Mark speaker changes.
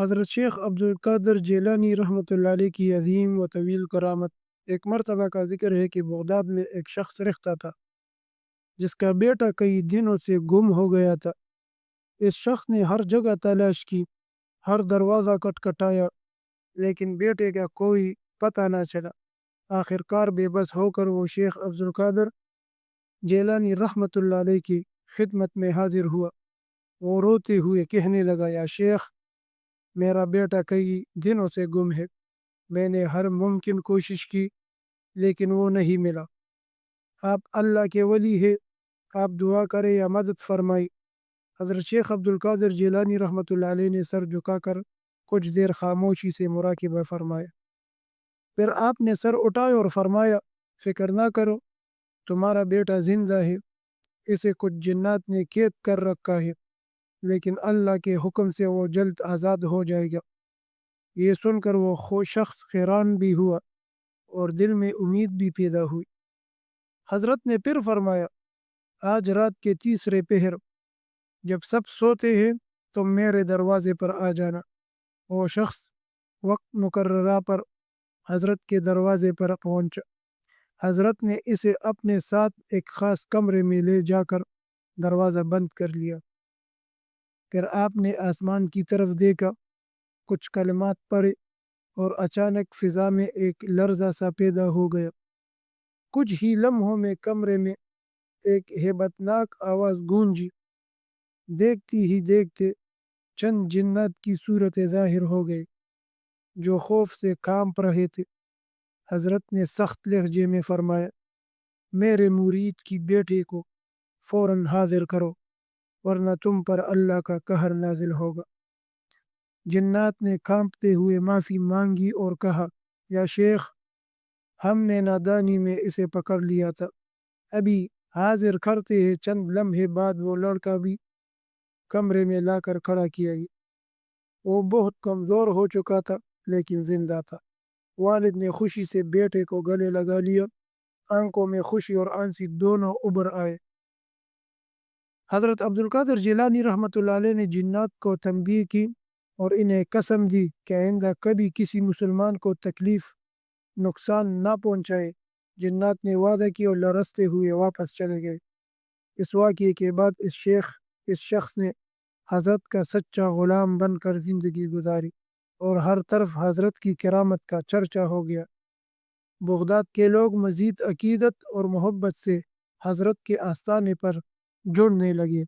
Speaker 1: حضرت شیخ عبدالقادر جیلانی رحمۃ اللہ علیہ کی عظیم و طویل کرامت۔ ایک مرتبہ کا ذکر ہے کہ بغداد میں ایک شخص رہتا تھا جس کا بیٹا کئی دنوں سے گم ہو گیا تھا۔ اس شخص نے ہر جگہ تلاش کی، ہر دروازہ کٹکھٹایا، لیکن بیٹے کا کوئی پتہ نہ چلا۔ آخر کار بے بس ہو کر وہ شیخ عبدالقادر جیلانی رحمۃ اللہ علیہ کی خدمت میں حاضر ہوا۔ وہ روتے ہوئے کہنے لگا، یا شیخ، میرا بیٹا کئی دنوں سے گم ہے۔ میں نے ہر ممکن کوشش کی لیکن وہ نہیں ملا۔ آپ اللہ کے ولی ہے، آپ دعا کریں یا مدد فرمائی۔ حضرت شیخ عبدالقادر جیلانی رحمۃ اللہ علیہ نے سر جھکا کر کچھ دیر خاموشی سے مراقبہ فرمایا۔ پھر آپ نے سر اٹھایا اور فرمایا، فکر نہ کرو، تمہارا بیٹا زندہ ہے۔ اسے کچھ جنات نے قید کر رکھا ہے، لیکن اللہ کے حکم سے وہ جلد آزاد ہو جائے گا۔ یہ سن کر وہ شخص حیران بھی ہوا اور دل میں امید بھی پیدا ہوئی۔ حضرت نے پھر فرمایا، آج رات کے تیسرے پہر جب سب سوتے ہیں تو میرے دروازے پر آ جانا۔ وہ شخص وقت مقررہ پر حضرت کے دروازے پر پہنچا۔ حضرت نے اسے اپنے ساتھ ایک خاص کمرے میں لے جا کر دروازہ بند کر لیا۔ پھر آپ نے آسمان کی طرف دیکھا، کچھ کلمات پڑھے اور اچانک فضا میں ایک لرزہ سا پیدا ہو گیا۔ کچھ ہی لمحوں میں کمرے میں ایک ہیبت ناک آواز گونجی۔ دیکھتی ہی دیکھتے چند جنات کی صورت ظاہر ہو گئی جو خوف سے کانپ رہے تھے۔ حضرت نے سخت لہجے میں فرمایا، میرے مرید کی بیٹے کو فوراً حاضر کرو ورنہ تم پر اللہ کا قہر نازل ہوگا۔ جنات نے کانپتے ہوئے معافی مانگی اور کہا، یا شیخ، ہم نے نادانی میں اسے پکڑ لیا تھا، ابھی حاضر کرتے ہیں۔ چند لمحے بعد وہ لڑکا بھی کمرے میں لا کر کھڑا کیا گیا۔ وہ بہت کمزور ہو چکا تھا لیکن زندہ تھا۔ والد نے خوشی سے بیٹے کو گلے لگا لیا، آنکھوں میں خوشی اور آنسو دونوں ابھر آئے۔ حضرت عبدالقادر جیلانی رحمۃ اللہ علیہ نے جنات کو تنبیہ کی اور انہیں قسم دی کہ آئندہ کبھی کسی مسلمان کو تکلیف نقصان نہ پہنچائے۔ جنات نے وعدہ کیا اور لرزتے ہوئے واپس چلے گئے۔ اس واقعے کے بعد اس شخص نے حضرت کا سچا غلام بن کر زندگی گزاری اور ہر طرف حضرت کی کرامت کا چرچا ہو گیا۔ بغداد کے لوگ مزید عقیدت اور محبت سے حضرت کے آستانے پر جڑنے لگے۔